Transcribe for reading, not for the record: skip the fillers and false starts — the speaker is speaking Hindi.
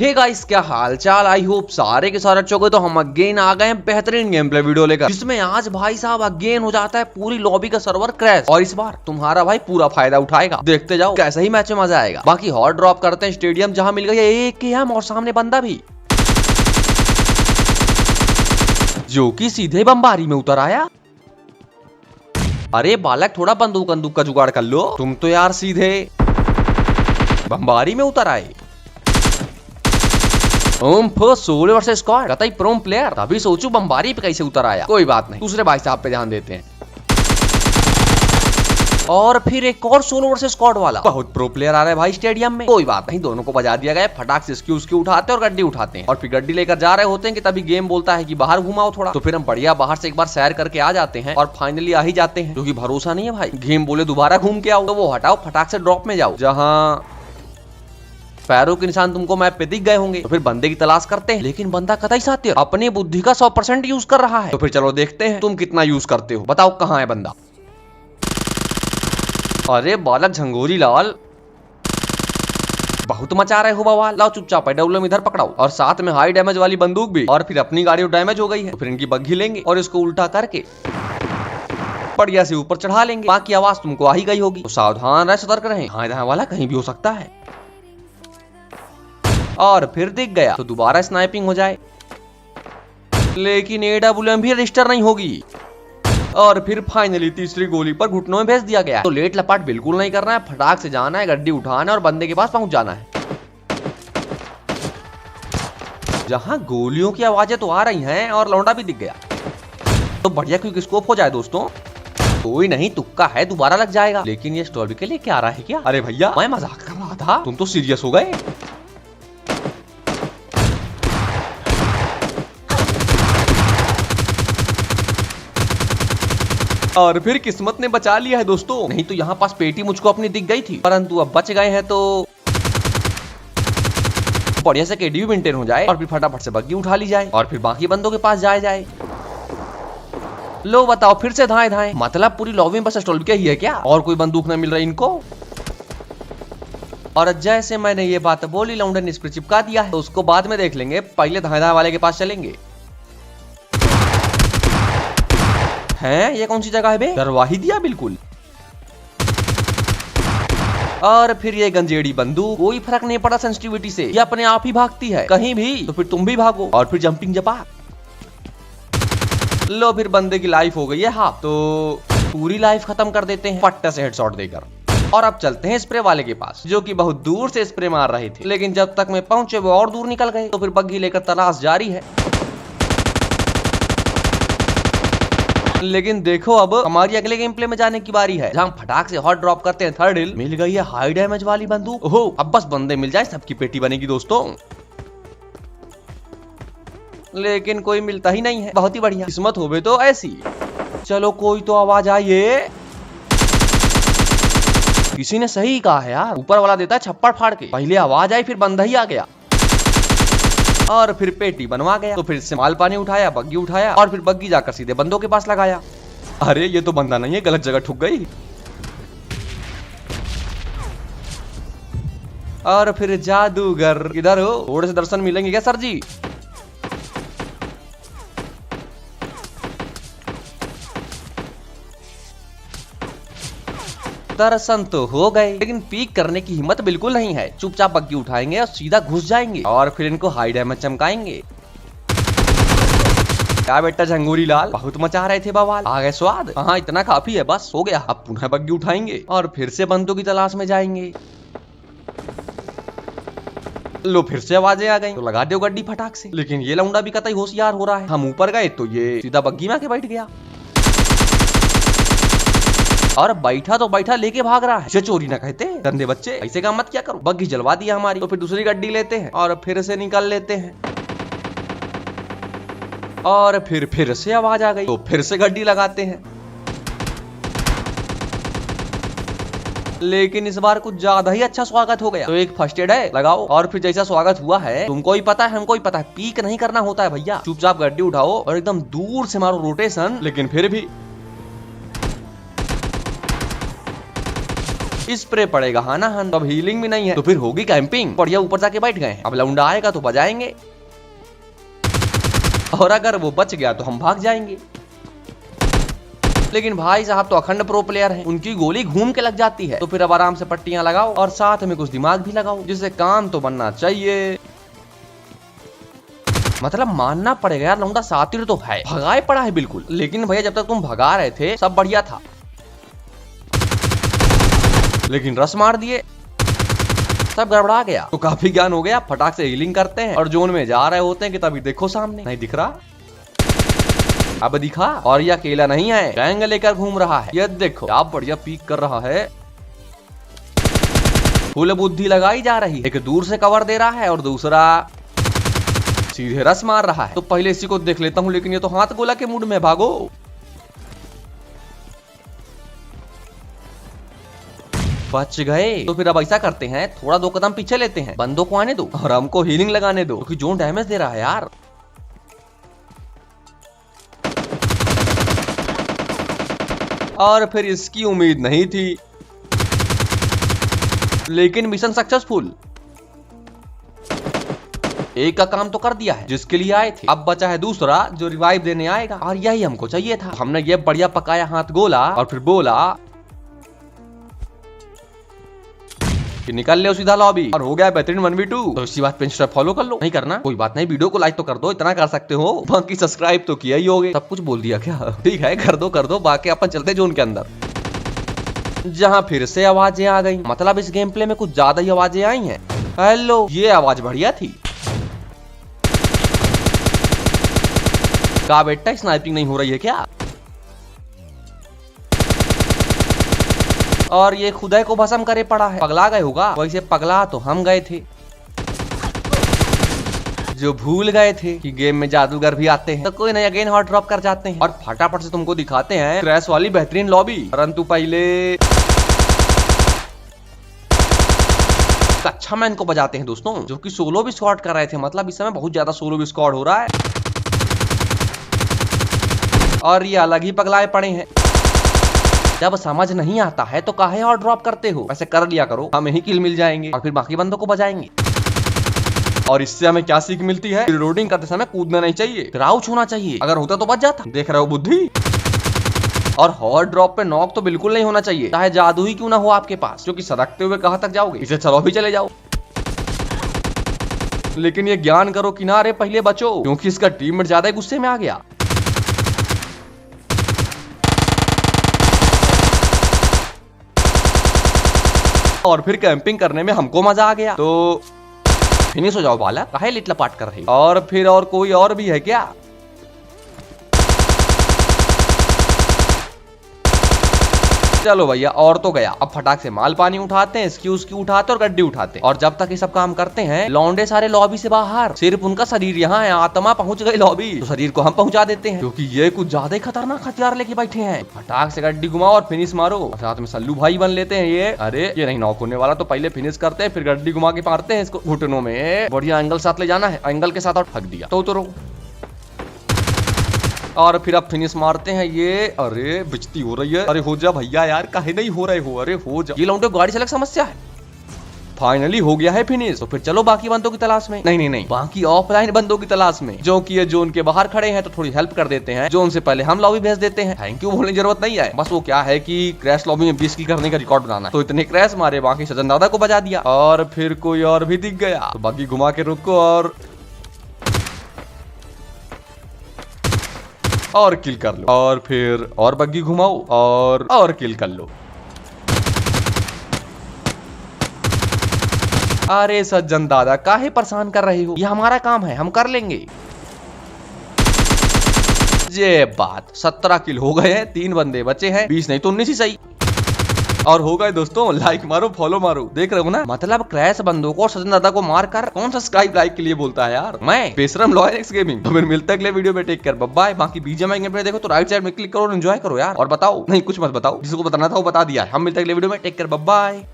हे गाइस, क्या हाल चाल। आई होप सारे के सारे अच्छे हो गए। तो हम अगेन आ गए हैं बेहतरीन गेम प्ले वीडियो लेकर, जिसमें आज भाई साहब अगेन हो जाता है पूरी लॉबी का सर्वर क्रैश। और इस बार तुम्हारा भाई पूरा फायदा उठाएगा। देखते जाओ कैसे ही मैच में मजा आएगा। बाकी हॉट ड्रॉप करते हैं स्टेडियम, जहां मिल गई है एक ही हम और सामने बंदा भी, जो कि सीधे बमबारी में उतर आया। अरे बालक, थोड़ा बंदूक बंदूक का जुगाड़ कर लो। तुम तो यार सीधे बमबारी में उतर आए। सोलो वर्सेस स्क्वाड, कतई प्रो प्लेयर। तभी सोचू बमबारी पे कैसे उतर आया। कोई बात नहीं, दूसरे भाई साहब पे ध्यान देते हैं। और फिर एक और सोलो वर्सेस स्क्वाड वाला, बहुत प्रो प्लेयर आ रहा है भाई स्टेडियम में। कोई बात नहीं, दोनों को बजा दिया गया। फटाक से इसकी उसकी उठाते और गड्डी उठाते हैं। और फिर गड्डी लेकर जा रहे होते हैं कि तभी गेम बोलता है कि बाहर घुमाओ थोड़ा। तो फिर हम बढ़िया बाहर से एक बार सैर करके आ जाते हैं और फाइनली आ ही जाते हैं, क्योंकि भरोसा नहीं है भाई। गेम बोले दोबारा घूम के आओ, तो वो हटाओ, फटाक से ड्रॉप में जाओ जहाँ पैरों के निशान तुमको मैप पे दिख गए होंगे। तो फिर बंदे की तलाश करते हैं, लेकिन बंदा कतई सात्य अपनी बुद्धि का 100% यूज कर रहा है। तो फिर चलो देखते हैं तुम कितना यूज करते हो। बताओ कहाँ है बंदा। अरे बालक झंगोरी लाल, बहुत मचा रहे हो बवाल। लाओ चुपचाप डब्ल्यूएम इधर पकड़ाओ, और साथ में हाई डैमेज वाली बंदूक भी। और फिर अपनी गाड़ी डैमेज हो गई है, तो फिर इनकी बग्घी लेंगे और इसको उल्टा करके बढ़िया से ऊपर चढ़ा लेंगे। बाकी आवाज तुमको आ ही गई होगी, तो सावधान रहे, सतर्क रहे। हाँ वाला कहीं भी हो सकता है। और फिर दिख गया तो दोबारा स्नाइपिंग हो जाए, लेकिन एडब्ल्यूएम भी रजिस्टर नहीं होगी। और फिर फाइनली तीसरी गोली पर घुटनों में भेज दिया गया। तो लेट लपाट बिल्कुल नहीं करना है, फटाक से जाना है, गड्डी उठाना है और बंदे के पास पहुंच जाना है। जहां गोलियों की आवाजें तो आ रही हैं और लौंडा भी दिख गया, तो बढ़िया क्विक स्कोप हो जाए दोस्तों। कोई नहीं, तुक्का है, दोबारा लग जाएगा। लेकिन ये स्टोरी के लिए क्या आ रहा है क्या? अरे भैया, मैं मजाक कर रहा था, तुम तो सीरियस हो गए। और फिर किस्मत ने बचा लिया है दोस्तों, नहीं तो यहाँ पास पेटी मुझको अपनी दिख गई थी। परंतु अब बच गए हैं, तो बढ़िया से केडी भी मेंटेन हो जाए और फिर फटाफट से बग्गी उठा ली जाए और फिर बाकी बंदों के पास जाए। लो बताओ, फिर से धाए धाए। मतलब पूरी लॉबी में बस स्टॉल के ही है क्या? और कोई बंदूक न मिल रही इनको? और जैसे मैंने ये बात बोली, लौंडे ने इस पर चिपका दिया है, तो उसको बाद में देख लेंगे। पहले धाए धाए वाले के पास चलेंगे। हैं, ये कौन सी जगह है बे? डरवा ही दिया बिल्कुल। और फिर ये गंजेड़ी बंदूक, कोई फर्क नहीं पड़ा सेंसिटिविटी से, ये अपने आप ही भागती है कहीं भी। तो फिर तुम भी भागो और फिर जंपिंग जपा लो। फिर बंदे की लाइफ हो गई है हाफ, तो पूरी लाइफ खत्म कर देते हैं फट्टे से हेडशॉट देकर। और अब चलते हैं स्प्रे वाले के पास, जो कि बहुत दूर से स्प्रे मार रहे थे, लेकिन जब तक मैं पहुंचे वो और दूर निकल गए। तो फिर बग्गी लेकर तलाश जारी है। लेकिन देखो, अब हमारी अगले गेम प्ले में जाने की बारी है, जहाँ फटाक से हॉट ड्रॉप करते हैं। थर्ड हिल मिल गई है हाई डैमेज वाली बंदूक। ओहो, अब बस बंदे मिल जाए, सबकी पेटी बनेगी दोस्तों। लेकिन कोई मिलता ही नहीं है। बहुत ही बढ़िया, किस्मत होवे तो ऐसी। चलो कोई तो आवाज आई है। किसी ने सही कहा है यार, ऊपर वाला देता है छप्पड़ फाड़ के। पहले आवाज आई, फिर बंदा ही आ गया और फिर पेटी बनवा गया। तो फिर से माल पानी उठाया, बग्गी उठाया और फिर बग्गी जाकर सीधे बंदों के पास लगाया। अरे ये तो बंदा नहीं है, गलत जगह ठुक गई। और फिर जादूगर इधर हो, थोड़े से दर्शन मिलेंगे क्या सर जी? दर्शन तो हो गए, लेकिन पीक करने की हिम्मत बिल्कुल नहीं है। चुपचाप बग्गी उठाएंगे और सीधा घुस जाएंगे और फिर इनको हाई डैमेज चमकाएंगे। क्या बेटा झंगूरी लाल, बहुत मचा रहे थे बवाल, आ गए स्वाद। हाँ इतना काफी है, बस हो गया। अब पुनः बग्गी उठाएंगे और फिर से बंदों की तलाश में जाएंगे। लो फिर से आवाजें आ गई, तो लगा दो गड्डी फटाक से। लेकिन ये लौंडा भी कतई होशियार हो रहा है। हम ऊपर गए तो ये सीधा बग्गी में आके बैठ गया और बैठा तो बैठा लेके भाग रहा है। इसे चोरी ना कहते गंदे बच्चे, ऐसे काम मत क्या करो। बग्गी जलवा दिया हमारी। तो फिर दूसरी गड्डी लेते हैं और फिर से निकल लेते हैं। और फिर से आवाज आ गई, तो फिर से गड्डी लगाते हैं। लेकिन इस बार कुछ ज्यादा ही अच्छा स्वागत हो गया। तो एक फर्स्ट एड है, लगाओ। और फिर जैसा स्वागत हुआ है, तुमको ही पता है, हमको ही पता है, पीक नहीं करना होता है भैया। चुपचाप गड्डी उठाओ और एकदम दूर से मारो रोटेशन। लेकिन फिर भी क्योंकि स्प्रे पड़ेगा हाना हन। तो अब हीलिंग भी नहीं है तो फिर होगी कैंपिंग। बढ़िया ऊपर जाके बैठ गए। अब लौंडा आएगा तो बजाएंगे, और अगर वो बच गया तो हम भाग जाएंगे। लेकिन भाई साहब तो अखंड प्रो प्लेयर हैं, उनकी गोली घूम के लग जाती है। तो फिर अब आराम से पट्टियां लगाओ और साथ में कुछ दिमाग भी लगाओ, जिससे काम तो बनना चाहिए। मतलब मानना पड़ेगा यार, लौंडा सातिर तो है, भगाए पड़ा है बिल्कुल। लेकिन भैया जब तक तुम भगा रहे थे सब बढ़िया था, लेकिन रस मार दिए सब गड़बड़ा गया। तो काफी ज्ञान हो गया, फटाक से हीलिंग करते हैं और जोन में जा रहे होते हैं कि तभी देखो सामने नहीं दिख रहा। अब दिखा, और ये अकेला नहीं है, गैंग लेकर घूम रहा है। ये देखो क्या बढ़िया पीक कर रहा है, फुल बुद्धि लगाई जा रही है। एक दूर से कवर दे रहा है और दूसरा सीधे रस मार रहा है। तो पहले इसी को देख लेता हूँ, लेकिन ये तो हाथ गोला के मूड में, भागो। बच गए। तो फिर अब ऐसा करते हैं, थोड़ा 2 कदम पीछे लेते हैं, बंदों को आने दो और हमको हीलिंग लगाने दो, क्योंकि जोन डैमेज दे रहा है यार। और फिर इसकी उम्मीद नहीं थी, लेकिन मिशन सक्सेसफुल। एक का काम तो कर दिया है जिसके लिए आए थे, अब बचा है दूसरा जो रिवाइव देने आएगा, और यही हमको चाहिए था। हमने ये बढ़िया पकाया हाथ गोला और फिर बोला कि निकल ले सीधा लॉबी, और हो गया बेहतरीन 1v2। तो इसी बात पे इंस्टा फॉलो कर लो, नहीं करना कोई बात नहीं, वीडियो को लाइक तो कर दो, इतना कर सकते हो, बाकी सब्सक्राइब तो किया ही होगे। सब कुछ बोल दिया क्या? ठीक है कर दो, बाकी अपन चलते जोन के अंदर, जहाँ फिर से आवाजें आ गई। मतलब इस गेम प्ले में कुछ ज्यादा ही आवाजें आई हैं। हेलो, ये आवाज बढ़िया थी। का बेटा स्नाइपिंग नहीं हो रही है क्या? और ये खुदा को भस्म करे पड़ा है, पगला गए होगा। वैसे पगला तो हम गए थे, जो भूल गए थे कि गेम में जादूगर भी आते हैं। तो कोई नहीं, अगेन हॉट ड्रॉप कर जाते हैं और फटाफट से तुमको दिखाते हैं क्रैश वाली बेहतरीन लॉबी। परंतु पहले अच्छा मैन को बजाते हैं दोस्तों, जो कि सोलो भी स्क्वाड कर रहे थे। मतलब इस समय बहुत ज्यादा सोलो भी स्क्वाड हो रहा है, और ये अलग ही पगलाए पड़े हैं। जब समझ नहीं आता है तो काहे और ड्रॉप करते हो, वैसे कर लिया करो, हमें ही किल मिल जाएंगे और फिर बाकी बंदों को बजाएंगे। और इससे हमें क्या सीख मिलती है? रिलोडिंग करते समय कूदना नहीं चाहिए, क्राउच होना चाहिए, अगर होता तो बच जाता। देख रहे हो बुद्धि। और हॉट ड्रॉप पे नॉक तो बिल्कुल नहीं होना चाहिए, चाहे जादू ही क्यों ना हो आपके पास, क्योंकि सड़कते हुए कहां तक जाओगे, इसे चलो भी चले जाओ। लेकिन ये ज्ञान करो किनारे पहले बचो, क्योंकि इसका टीममेट ज्यादा गुस्से में आ गया। और फिर कैंपिंग करने में हमको मजा आ गया। तो फिनिश हो जाओ बाला, काहे लिटलपाट कर रही। और फिर और कोई और भी है क्या? चलो भैया, और तो गया। अब फटाक से माल पानी उठाते हैं, इसकी उसकी उठाते और गड्डी उठाते हैं। और जब तक ये सब काम करते हैं, लौंडे सारे लॉबी से बाहर, सिर्फ उनका शरीर यहाँ है, आत्मा पहुंच गई लॉबी। तो शरीर को हम पहुंचा देते हैं, क्योंकि ये कुछ ज्यादा ही खतरनाक हथियार लेके बैठे हैं। फटाक से गड्डी घुमाओ और फिनिश मारो। साथ में सल्लू भाई बन लेते हैं ये। अरे ये नहीं नॉक होने वाला, तो पहले फिनिश करते हैं, फिर गड्डी घुमा के मारते हैं इसको घुटनों में। बढ़िया एंगल साथ ले जाना है, एंगल के साथ और ठग दिया तो उतरो। और फिर अब फिनिश मारते हैं ये। अरे बिजती हो रही है, अरे हो जा भैया यार, काहे नहीं हो रहे हो, अरे हो जा। ये लौंडे गाड़ी से अलग समस्या है। फाइनली हो गया है फिनिश। तो फिर चलो बाकी बंदों की तलाश में, नहीं बाकी ऑफलाइन बंदों की तलाश में, जो कि ये जोन के बाहर खड़े हैं। तो थोड़ी हेल्प कर देते हैं, जोन से पहले हम लॉबी भेज देते हैं। थैंक यू बोलने की जरूरत नहीं है, बस वो क्या है कि क्रैश लॉबी में 20 किल करने का रिकॉर्ड बनाना है। तो इतने क्रैश मारे, बाकी सजन दादा को बजा दिया, और फिर कोई और भी दिख गया। तो बाकी घुमा के रुको और किल कर लो, और फिर और बग्गी घुमाओ और किल कर लो। अरे सज्जन दादा, काहे परेशान कर रहे हो, ये हमारा काम है, हम कर लेंगे। ये बात 17 किल हो गए हैं, 3 बंदे बचे हैं, 20 नहीं तो 19 ही सही। और हो गए दोस्तों, लाइक मारो, फॉलो मारो। देख रहे हो ना, मतलब क्रैश बंदों को और सज्जन दादा को मारकर कौन सब्सक्राइब लाइक के लिए बोलता है यार, मैं बेशरम लॉयर एक्स गेमिंग। तो फिर मिलते हैं अगले वीडियो में, टेक केयर, बाय बाय। बाकी बीजीएमआई गेम प्ले देखो तो राइट साइड में क्लिक करो और एंजॉय करो यार। और बताओ, नहीं कुछ मत बताओ, जिसको बताना था वो बता दिया है। हम मिलते हैं अगले वीडियो में, टेक केयर, बाय बाय।